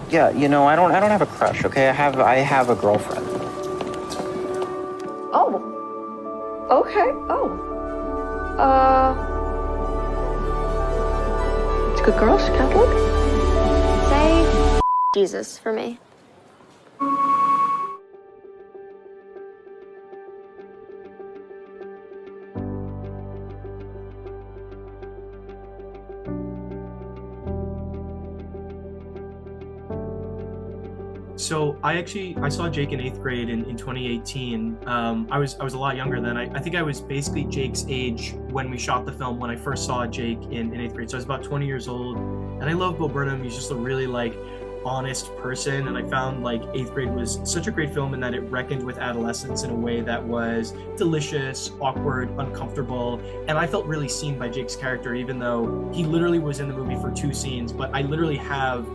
Yeah, I don't have a crush, okay? I have a girlfriend. Oh. Okay. Oh. Uh. It's a good girl. She's Catholic. Say Jesus for me. So I saw Jake in eighth grade in 2018. I was a lot younger then. I think I was basically Jake's age when we shot the film, when I first saw Jake in eighth grade. So I was about 20 years old, and I love Bo Burnham. He's just a really honest person, and I found eighth grade was such a great film in that it reckoned with adolescence in a way that was delicious, awkward, uncomfortable, and I felt really seen by Jake's character, even though he literally was in the movie for 2 scenes. But I literally have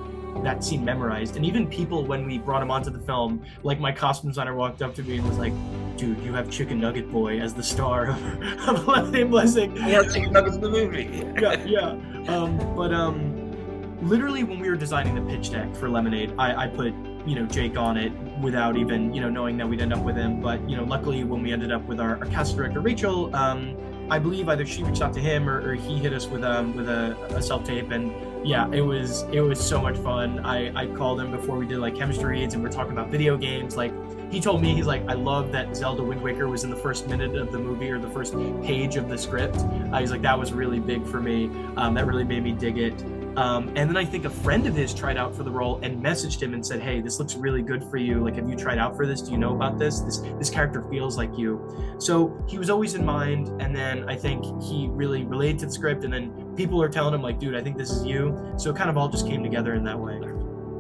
that scene memorized. And even people, when we brought him onto the film, my costume designer walked up to me and was like, dude, you have Chicken Nugget Boy as the star of Left Name Blessing. Yeah, Chicken Nuggets in the movie. Yeah. Literally when we were designing the pitch deck for Lemonade, I put Jake on it without even knowing that we'd end up with him. But luckily when we ended up with our cast director Rachel, I believe either she reached out to him or he hit us with a self-tape, and yeah, it was so much fun. I called him before we did chemistry reads, and we're talking about video games. He told me, he's like, I love that Zelda Wind Waker was in the first minute of the movie or the first page of the script. He's like, that was really big for me. That really made me dig it. And then I think a friend of his tried out for the role and messaged him and said, hey, this looks really good for you. Have you tried out for this? Do you know about this? This character feels like you. So he was always in mind. And then I think he really related to the script. And then people are telling him dude, I think this is you. So it kind of all just came together in that way.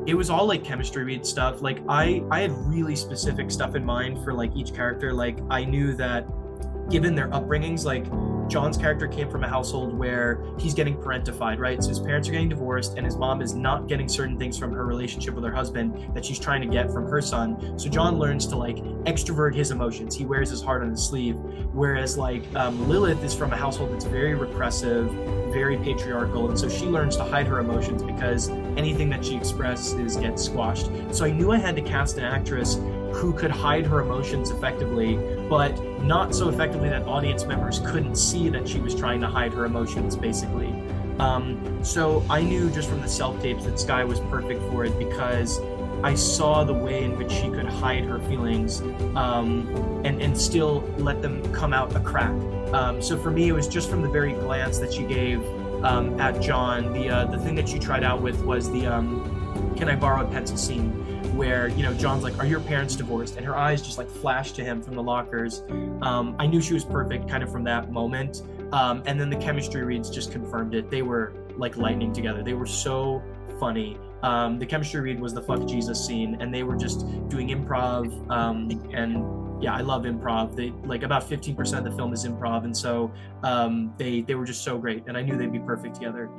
It was all chemistry read stuff. I had really specific stuff in mind for each character. I knew that given their upbringings, John's character came from a household where he's getting parentified, right? So his parents are getting divorced and his mom is not getting certain things from her relationship with her husband that she's trying to get from her son. So John learns to extrovert his emotions. He wears his heart on his sleeve. Whereas Lilith is from a household that's very repressive, very patriarchal. And so she learns to hide her emotions because anything that she expresses gets squashed. So I knew I had to cast an actress who could hide her emotions effectively, but not so effectively that audience members couldn't see that she was trying to hide her emotions, basically. So I knew just from the self-tapes that Skye was perfect for it because I saw the way in which she could hide her feelings and still let them come out a crack. So for me, it was just from the very glance that she gave at John. The thing that she tried out with was the can I borrow a pencil scene, where John's like, are your parents divorced? And her eyes just flashed to him from the lockers. I knew she was perfect kind of from that moment. And then the chemistry reads just confirmed it. They were like lightning together. They were so funny. The chemistry read was the fuck Jesus scene, and they were just doing improv. And yeah, I love improv. They about 15% of the film is improv, and so they were just so great, and I knew they'd be perfect together.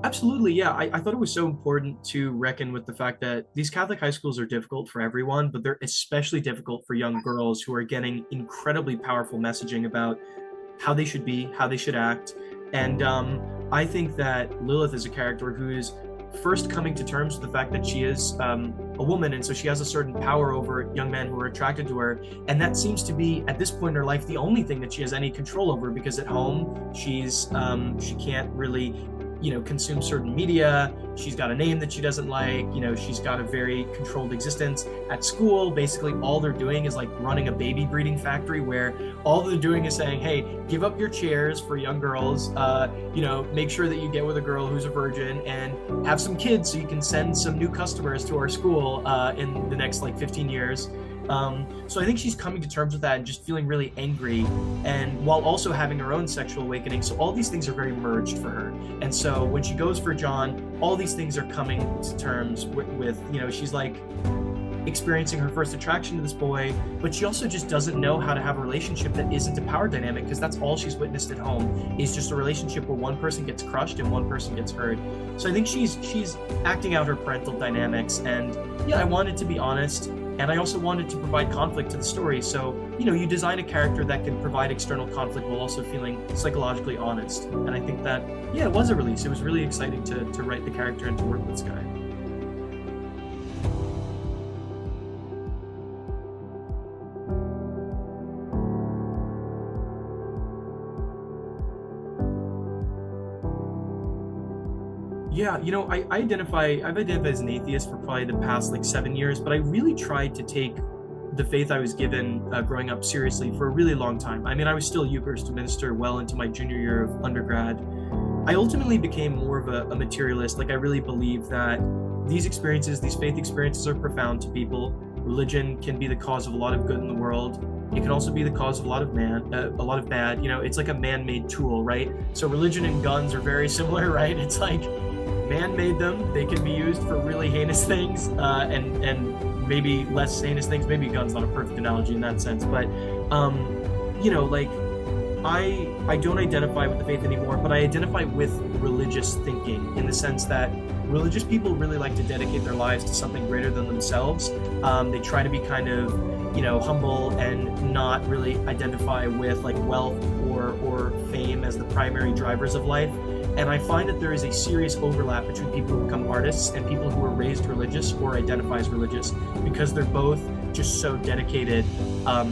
Absolutely, yeah. I thought it was so important to reckon with the fact that these Catholic high schools are difficult for everyone, but they're especially difficult for young girls who are getting incredibly powerful messaging about how they should be, how they should act. And I think that Lilith is a character who's first coming to terms with the fact that she is a woman, and so she has a certain power over young men who are attracted to her, and that seems to be at this point in her life the only thing that she has any control over, because at home she can't really consume certain media. She's got a name that she doesn't like. She's got a very controlled existence. At school, basically all they're doing is running a baby breeding factory where all they're doing is saying, hey, give up your chairs for young girls, make sure that you get with a girl who's a virgin and have some kids so you can send some new customers to our school in the next 15 years. So I think she's coming to terms with that and just feeling really angry, and while also having her own sexual awakening. So all these things are very merged for her. And so when she goes for John, all these things are coming to terms with she's experiencing her first attraction to this boy, but she also just doesn't know how to have a relationship that isn't a power dynamic, because that's all she's witnessed at home is just a relationship where one person gets crushed and one person gets hurt. So I think she's acting out her parental dynamics, and yeah, I wanted to be honest, and I also wanted to provide conflict to the story. So, you know, you design a character that can provide external conflict while also feeling psychologically honest. And I think that, yeah, it was a release. It was really exciting to write the character and to work with Sky. Yeah, you know, I've identified as an atheist for probably the past like 7 years, but I really tried to take the faith I was given growing up seriously for a really long time. I mean, I was still a Eucharist minister well into my junior year of undergrad. I ultimately became more of a materialist. Like, I really believe that these experiences, these faith experiences, are profound to people. Religion can be the cause of a lot of good in the world. It can also be the cause of a lot of bad. You know, it's like a man-made tool, right? So religion and guns are very similar, right? It's like, man made them. They can be used for really heinous things, and maybe less heinous things. Maybe gun's not a perfect analogy in that sense, but you know, like, I don't identify with the faith anymore, but I identify with religious thinking in the sense that religious people really like to dedicate their lives to something greater than themselves. They try to be kind of, you know, humble and not really identify with like wealth or fame as the primary drivers of life. And I find that there is a serious overlap between people who become artists and people who are raised religious or identify as religious, because they're both just so dedicated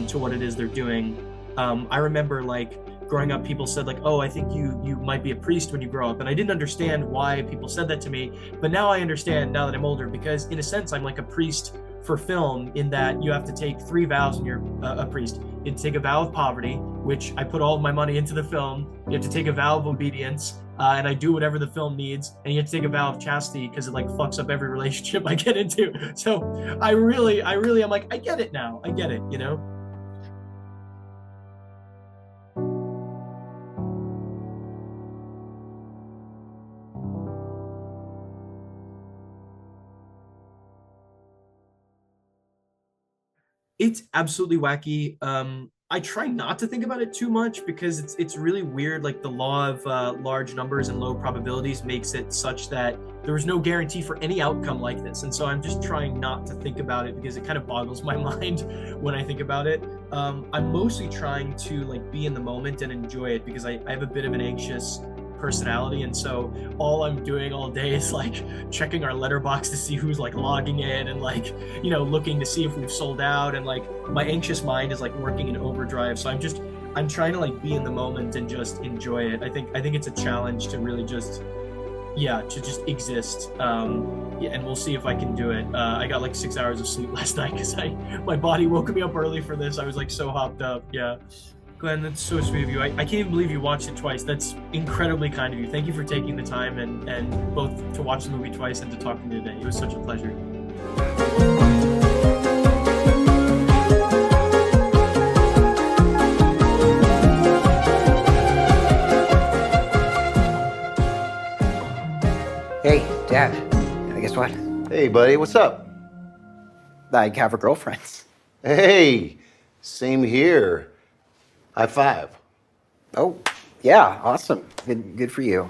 to what it is they're doing. I remember, like, growing up, people said, like, oh, I think you might be a priest when you grow up. And I didn't understand why people said that to me. But now I understand, now that I'm older, because in a sense, I'm like a priest for film, in that you have to take 3 vows when you're a priest. You have to take a vow of poverty, which I put all of my money into the film. You have to take a vow of obedience, and I do whatever the film needs. And you have to take a vow of chastity, because it like fucks up every relationship I get into. So I really, I'm like, I get it now. I get it, you know? It's absolutely wacky. I try not to think about it too much, because it's really weird. Like, the law of large numbers and low probabilities makes it such that there is no guarantee for any outcome like this. And so I'm just trying not to think about it, because it kind of boggles my mind when I think about it. I'm mostly trying to like be in the moment and enjoy it, because I have a bit of an anxious personality, and so all I'm doing all day is like checking our letterbox to see who's like logging in, and like, you know, looking to see if we've sold out, and like my anxious mind is like working in overdrive. So I'm trying to like be in the moment and just enjoy it. I think it's a challenge to really just to just exist. And we'll see if I can do it. I got like 6 hours of sleep last night because my body woke me up early for this. I was like so hopped up. Yeah. Glenn, that's so sweet of you. I can't even believe you watched it twice. That's incredibly kind of you. Thank you for taking the time and both to watch the movie twice and to talk to me today. It was such a pleasure. Hey, Dad. Guess what? Hey, buddy, what's up? I have a girlfriend. Hey, same here. High five. Oh, yeah, awesome. Good for you.